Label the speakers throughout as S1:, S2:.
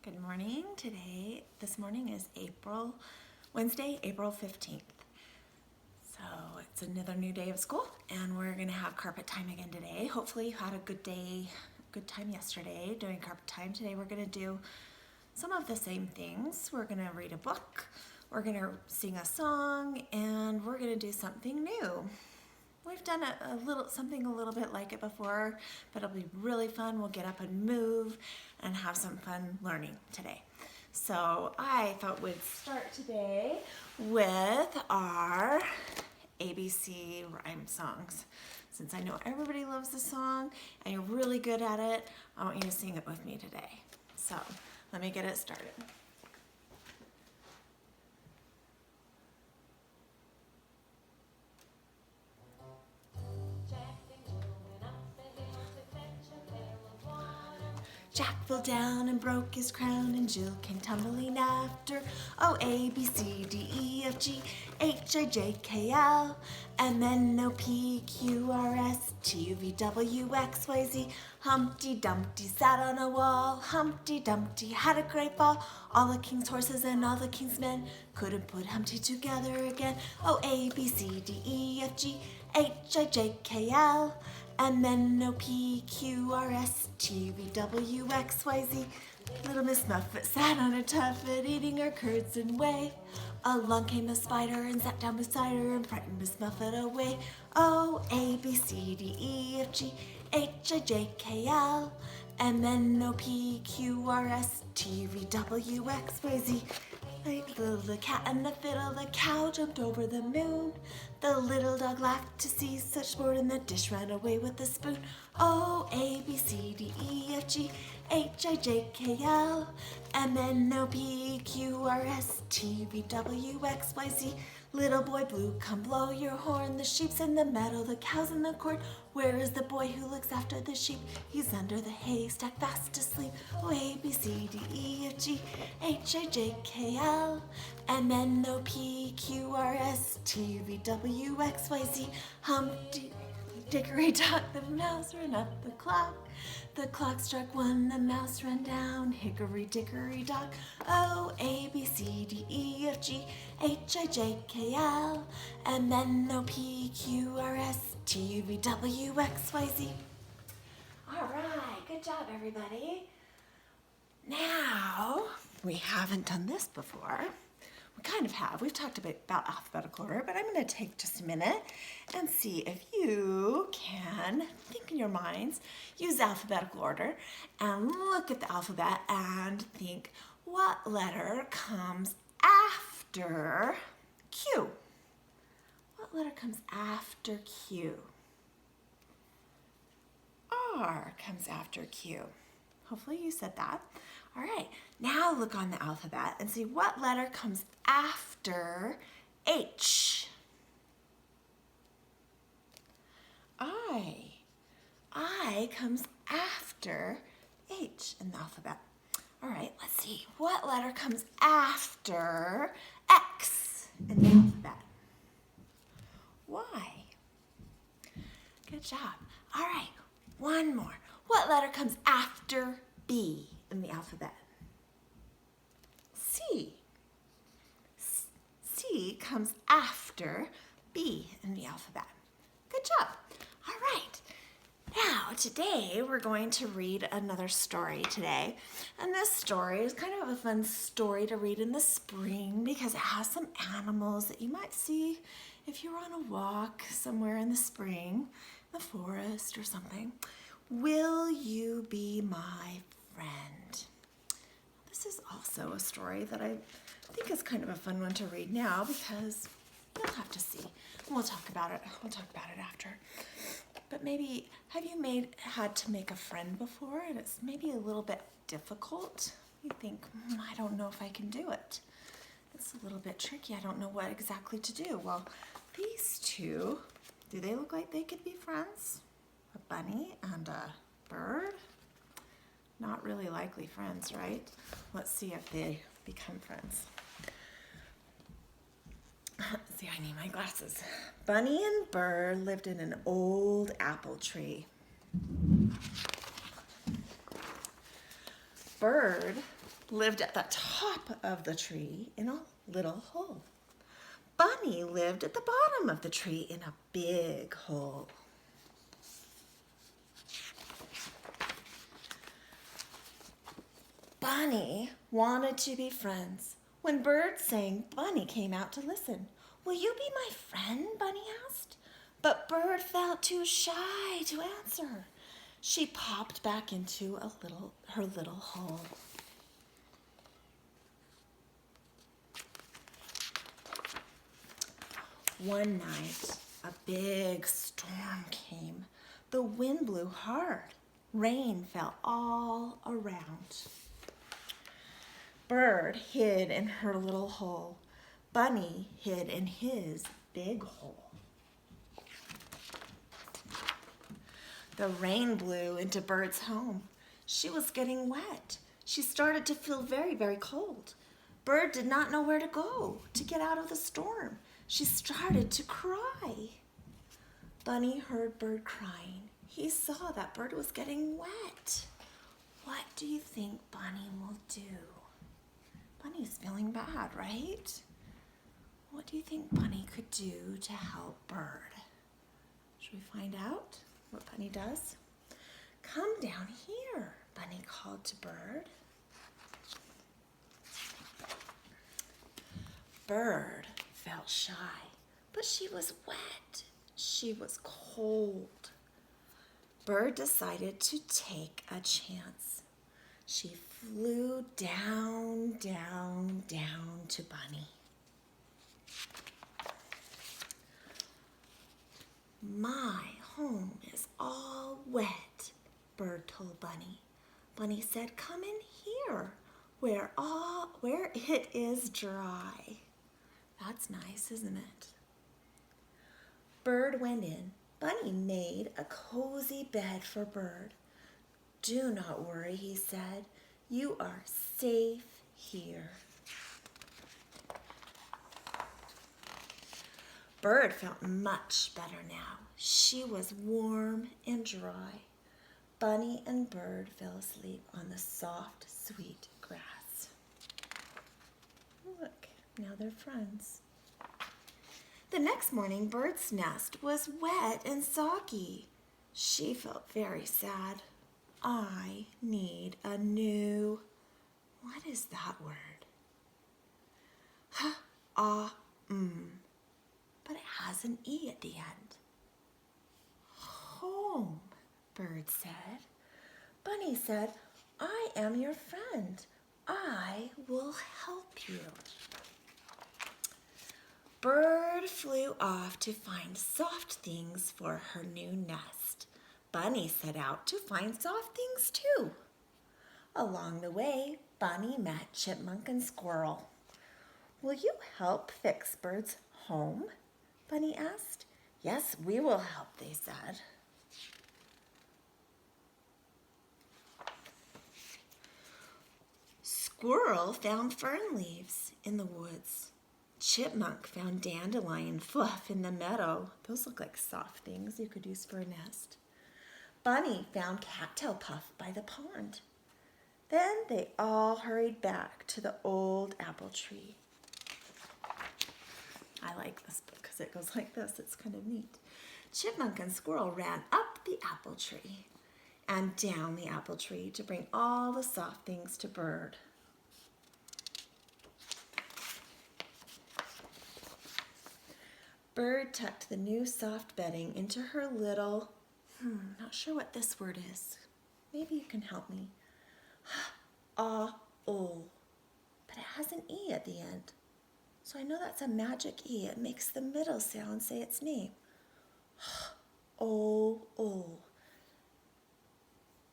S1: Good morning. This morning is Wednesday, April 15th. So it's another new day of school and we're gonna have carpet time again today. Hopefully you had a good time yesterday doing carpet time. Today we're gonna do some of the same things. We're gonna read a book, we're gonna sing a song, and we're gonna do something new. We've done something a little bit like it before, but it'll be really fun. We'll get up and move and have some fun learning today. So I thought we'd start today with our ABC rhyme songs. Since I know everybody loves the song and you're really good at it, I want you to sing it with me today. So let me get it started. Jack fell down and broke his crown, and Jill came tumbling after. Oh, A, B, C, D, E, F, G, H, I, J, K, L, M, N, O, P, Q, R, S, T, U, V, W, X, Y, Z. Humpty Dumpty sat on a wall. Humpty Dumpty had a great fall. All the king's horses and all the king's men couldn't put Humpty together again. Oh, A, B, C, D, E, F, G, H, I, J, K, L, M, N, O, P, Q, R, S, T, V, W, X, Y, Z. Little Miss Muffet sat on a tuffet, eating her curds and whey. Along came a spider and sat down beside her and frightened Miss Muffet away. Oh, A, B, C, D, E, F, G, H, I, J, K, L, M, N, O, P, Q, R, S, T, V, W, X, Y, Z. The cat and the fiddle, the cow jumped over the moon. The little dog laughed to see such sport, and the dish ran away with the spoon. Oh, A, B, C, D, E, F, G, H, I, J, K, L, M, N, O, P, Q, R, S, T, V, W, X, Y, Z. Little boy blue, come blow your horn. The sheep's in the meadow, the cow's in the corn. Where is the boy who looks after the sheep? He's under the haystack fast asleep. Oh, A, B, C, D, E, F, G, H, I, J, K, L, M, N, O, P, Q, R, S, T, V, W, X, Y, Z. Humpty Dickory Dock, the mouse ran up the clock. The clock struck one, the mouse ran down. Hickory Dickory Dock. Oh, A, B, C, D, E, F, G, H, I, J, K, L, M, N, O, P, Q, R, S, T, V, W, X, Y, Z. All right, good job, everybody. Now, we haven't done this before. We kind of have. We've talked a bit about alphabetical order, but I'm going to take just a minute and see if you can think in your minds, use alphabetical order, and look at the alphabet and think, what letter comes after Q? What letter comes after Q? R comes after Q. Hopefully you said that. All right, now look on the alphabet and see what letter comes after H. I comes after H in the alphabet. All right, let's see. What letter comes after X in the alphabet? Y. Good job. All right, one more. What letter comes after B in the alphabet? C. C comes after B in the alphabet. Good job. All right. Now, today we're going to read another story today. And this story is kind of a fun story to read in the spring because it has some animals that you might see if you're on a walk somewhere in the spring, in the forest or something. Will you be my friend? This is also a story that I think is kind of a fun one to read now because you'll have to see. And we'll talk about it. We'll talk about it after. But maybe, have you had to make a friend before and it's maybe a little bit difficult? You think, I don't know if I can do it. It's a little bit tricky. I don't know what exactly to do. Well, these two, do they look like they could be friends? A bunny and a bird? Not really likely friends, right? Let's see if they become friends. See, I need my glasses. Bunny and Bird lived in an old apple tree. Bird lived at the top of the tree in a little hole. Bunny lived at the bottom of the tree in a big hole. Bunny wanted to be friends. When Bird sang, Bunny came out to listen. "Will you be my friend?" Bunny asked. But Bird felt too shy to answer. She popped back into her little hole. One night, a big storm came. The wind blew hard. Rain fell all around. Bird hid in her little hole. Bunny hid in his big hole. The rain blew into Bird's home. She was getting wet. She started to feel very, very cold. Bird did not know where to go to get out of the storm. She started to cry. Bunny heard Bird crying. He saw that Bird was getting wet. What do you think Bunny will do? Bunny's feeling bad, right? What do you think Bunny could do to help Bird? Should we find out what Bunny does? "Come down here," Bunny called to Bird. Bird felt shy, but she was wet. She was cold. Bird decided to take a chance. She flew down, down, down to Bunny. "My home is all wet," Bird told Bunny. Bunny said, "Come in here, where it is dry." That's nice, isn't it? Bird went in. Bunny made a cozy bed for Bird. "Do not worry," he said. "You are safe here." Bird felt much better now. She was warm and dry. Bunny and Bird fell asleep on the soft, sweet grass. Look, now they're friends. The next morning, Bird's nest was wet and soggy. She felt very sad. "I need a new..." What is that word? But it has an E at the end. "Home," Bird said. Bunny said, "I am your friend. I will help you." Bird flew off to find soft things for her new nest. Bunny set out to find soft things too. Along the way, Bunny met Chipmunk and Squirrel. "Will you help fix Bird's home?" Bunny asked. "Yes, we will help," they said. Squirrel found fern leaves in the woods. Chipmunk found dandelion fluff in the meadow. Those look like soft things you could use for a nest. Bunny found cattail puff by the pond. Then they all hurried back to the old apple tree. I like this book because it goes like this. It's kind of neat. Chipmunk and Squirrel ran up the apple tree and down the apple tree to bring all the soft things to Bird. Bird tucked the new soft bedding into her little, not sure what this word is. Maybe you can help me. "Ah-oh," but it has an E at the end. So I know that's a magic E. It makes the middle sound say its name. Oh.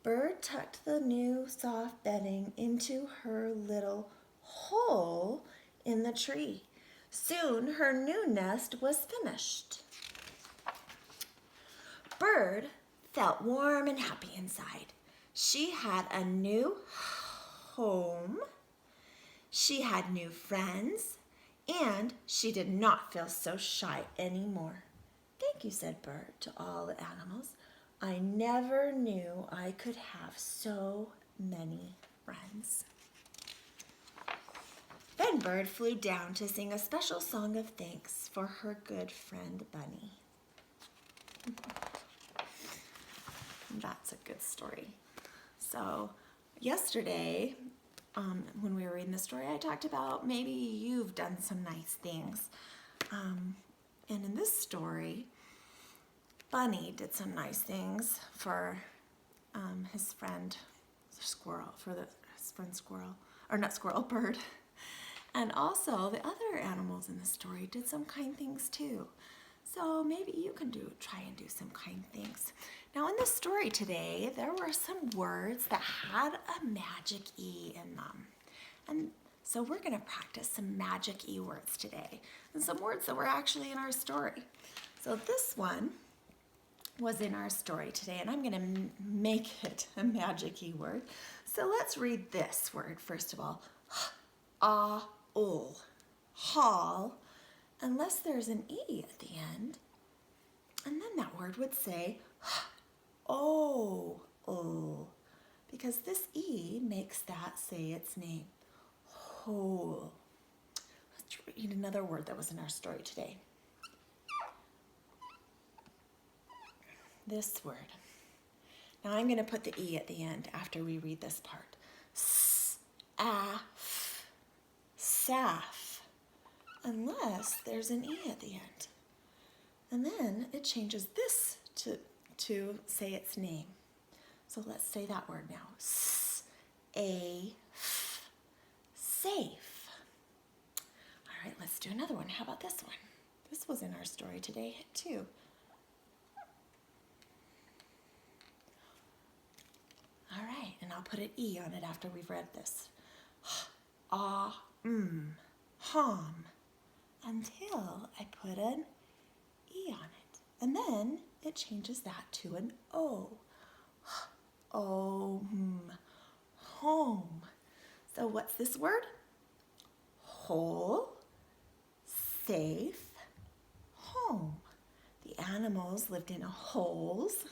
S1: Bird tucked the new soft bedding into her little hole in the tree. Soon her new nest was finished. Bird felt warm and happy inside. She had a new home. She had new friends. And she did not feel so shy anymore. "Thank you," said Bird to all the animals. "I never knew I could have so many friends." Then Bird flew down to sing a special song of thanks for her good friend Bunny. That's a good story. So yesterday, when we were reading the story, I talked about maybe you've done some nice things. And in this story, Bunny did some nice things for his friend Squirrel, his friend Squirrel, or not Squirrel, Bird. And also the other animals in the story did some kind things too. So maybe you can try and do some kind things. Now in the story today, there were some words that had a magic E in them. And so we're gonna practice some magic E words today, and some words that were actually in our story. So this one was in our story today, and I'm gonna make it a magic E word. So let's read this word first of all. Owl, hall, unless there's an E at the end, and then that word would say oh, because this E makes that say its name, whole. Let's read another word that was in our story today. This word. Now I'm going to put the E at the end after we read this part. Saff, unless there's an E at the end. And then it changes this to say its name. So let's say that word now. Safe. All right, let's do another one. How about this one? This was in our story today too. All right, and I'll put an E on it after we've read this. Hom, until I put an E on it. And then it changes that to an O. Home. So what's this word? Whole, safe, home. The animals lived in holes.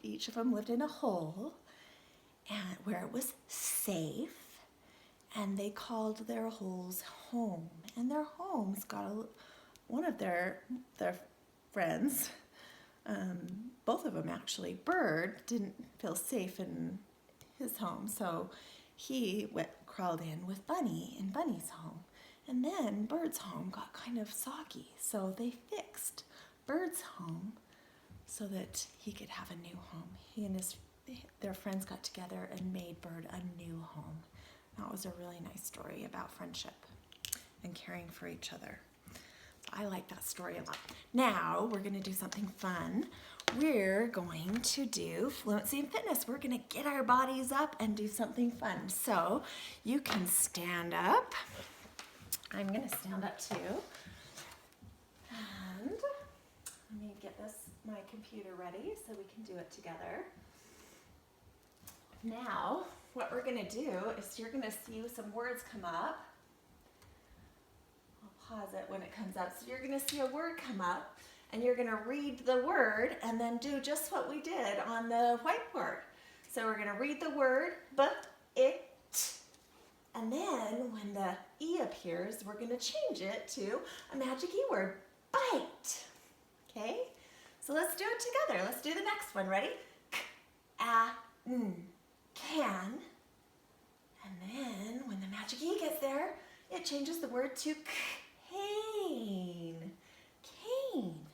S1: Each of them lived in a hole, and where it was safe, and they called their holes home. And their homes got one of their friends, both of them actually. Bird didn't feel safe in his home, so he crawled in with Bunny in Bunny's home. And then Bird's home got kind of soggy, so they fixed Bird's home so that he could have a new home. He and their friends got together and made Bird a new home. That was a really nice story about friendship and caring for each other. I like that story a lot. Now we're going to do something fun. We're going to do fluency and fitness. We're going to get our bodies up and do something fun. So you can stand up. I'm going to stand up too. And let me get my computer ready so we can do it together. Now, what we're going to do is you're going to see some words come up. I'll pause it when it comes up. So you're going to see a word come up, and you're going to read the word and then do just what we did on the whiteboard. So we're going to read the word, it, and then when the E appears, we're going to change it to a magic E word, bite. Okay? So let's do it together. Let's do the next one. Ready? Can. And then when the magic E gets there, it changes the word to cane. Cane.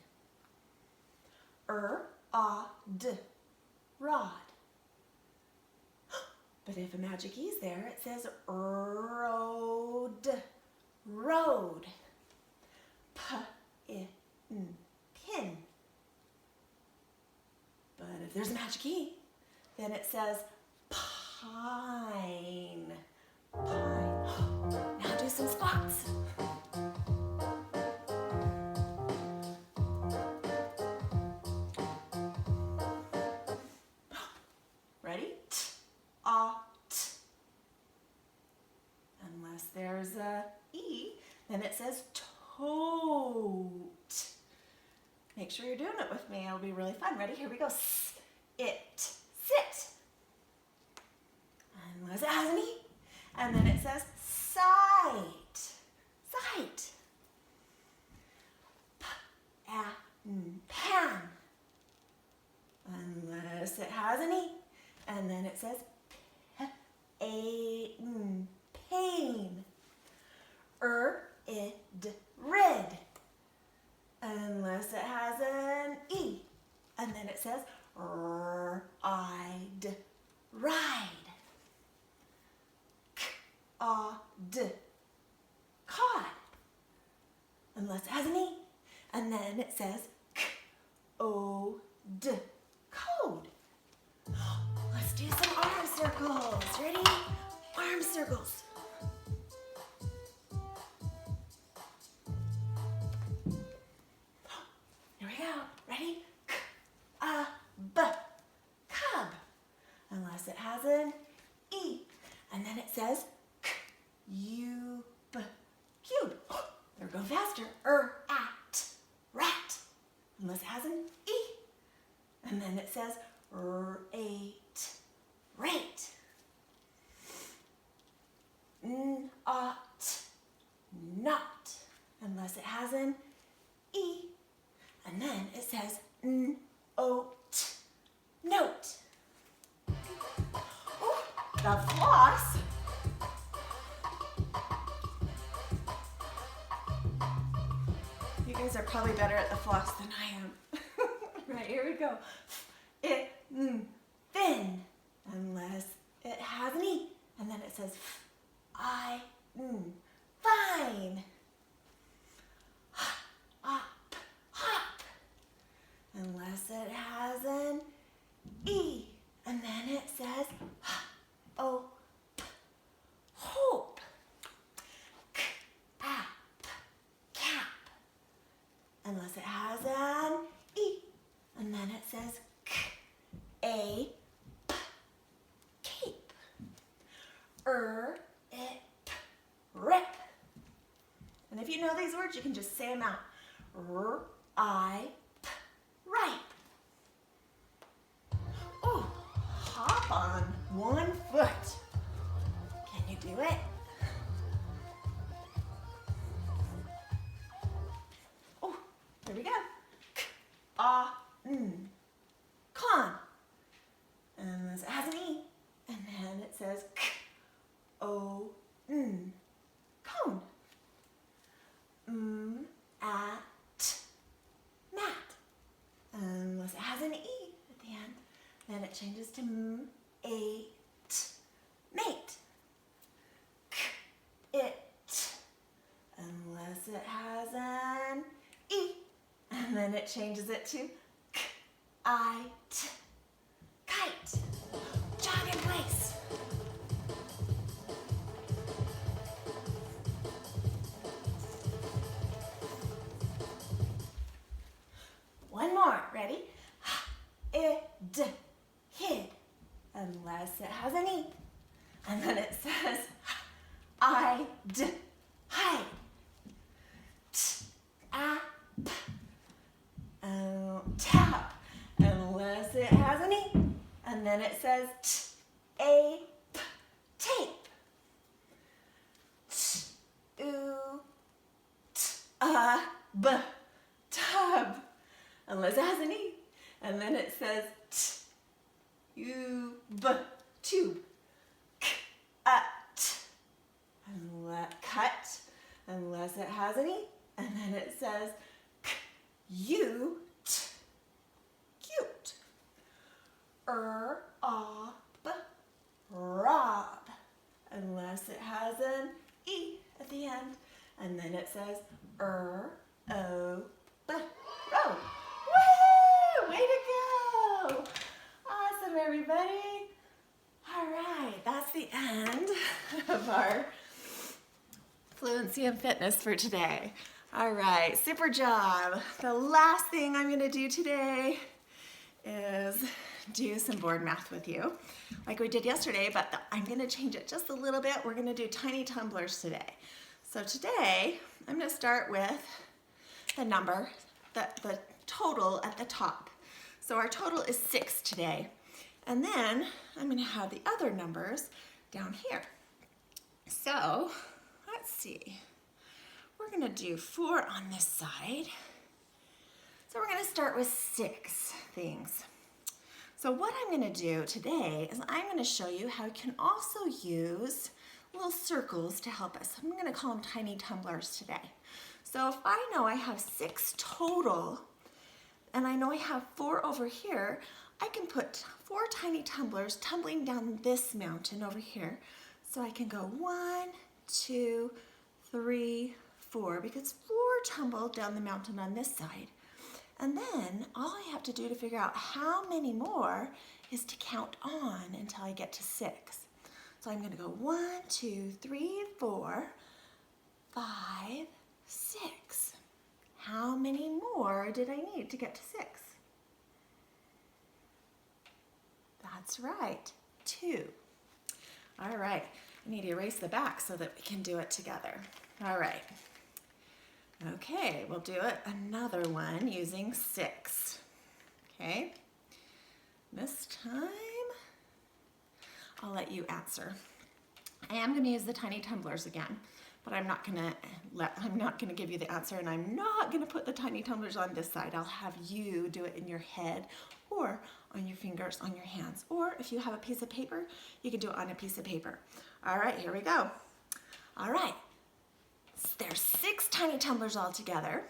S1: Rod. But if a magic E's there, it says road. Road. Pin. But if there's a magic E, then it says pine. Pine. Now do some squats. Ready? T. Unless there's a E, then it says tote. Make sure you're doing it with me. It'll be really fun. Ready? Here we go. It. Sit. Unless it has an E. And then it says sight. kite. Pan. Unless it has an E. And then it says pain. Id, rid. Unless it has an E. And then it says I'd, ride. K-a-d, cod. Unless it has an E. And then it says K-o-d, code. Let's do some arm circles. Ready? Arm circles. Here we go. Ready? K-a-b, cub. Unless it has an E. And then it says K-u-b, cube. There, go faster. At, rat. Unless it has an E. And then it says rate, rate. Not, not. Unless it has an E. And then it says oat, note. Ooh, the floss. You guys are probably better at the floss than I am. Right, here we go. Fin. Unless it has an E. And then it says fine. Hop, hop. Unless it has an E. And then it says hope. Cap, cap. Unless it has an E. And then it says cape. Rip. And if you know these words, you can just say them out. Ripe. Ooh, hop on one foot. Can you do it? Oh, here we go. Con. And it has an E. And then it says cone. At, mat. Unless it has an E at the end, then it changes to ate, mate. It. Unless it has an E, and then it changes it to kite. Jog in place. One more. Ready? Hid. Unless it has an E. And then it says hide. Tap. Unless it has an E. And then it says tape. Tub. Unless it has an E. And then it says tube. Cut. Unless it has an E. And then it says cute. Rob. Unless it has an E at the end. And then it says robe. Woo! Way to go! Awesome, everybody. All right, that's the end of our fluency and fitness for today. All right, super job. The last thing I'm going to do today is do some board math with you like we did yesterday, but I'm going to change it just a little bit. We're going to do tiny tumblers today. So today I'm going to start with the number, the total at the top. So our total is 6 today. And then I'm going to have the other numbers down here. So let's see. We're we're gonna do 4 on this side. So we're gonna start with 6 things. So what I'm gonna do today is I'm gonna show you how you can also use little circles to help us. I'm gonna call them tiny tumblers today. So if I know I have 6 total, and I know I have 4 over here, I can put 4 tiny tumblers tumbling down this mountain over here. So I can go 1, 2, 3, 4, because 4 tumble down the mountain on this side. And then all I have to do to figure out how many more is to count on until I get to 6. So I'm gonna go 1, 2, 3, 4, 5, 6. How many more did I need to get to 6? That's right, 2. All right, I need to erase the back so that we can do it together. All right. Okay, we'll do it another one using 6. Okay, this time I'll let you answer. I am going to use the tiny tumblers again, but I'm not going to give you the answer, and I'm not going to put the tiny tumblers on this side. I'll have you do it in your head or on your fingers, on your hands, or if you have a piece of paper, you can do it on a piece of paper. All right, here we go. All right. There's 6 tiny tumblers all together.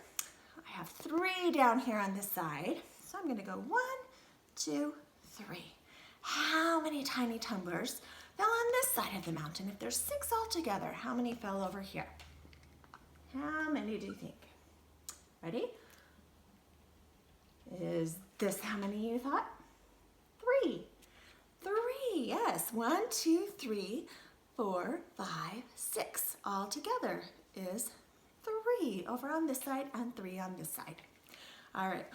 S1: I have 3 down here on this side. So I'm going to go 1, 2, 3. How many tiny tumblers fell on this side of the mountain? If there's 6 all together, how many fell over here? How many do you think? Ready? Is this how many you thought? 3. 3, yes. 1, 2, 3, 4, 5, 6. All together is 3 over on this side and 3 on this side. All right,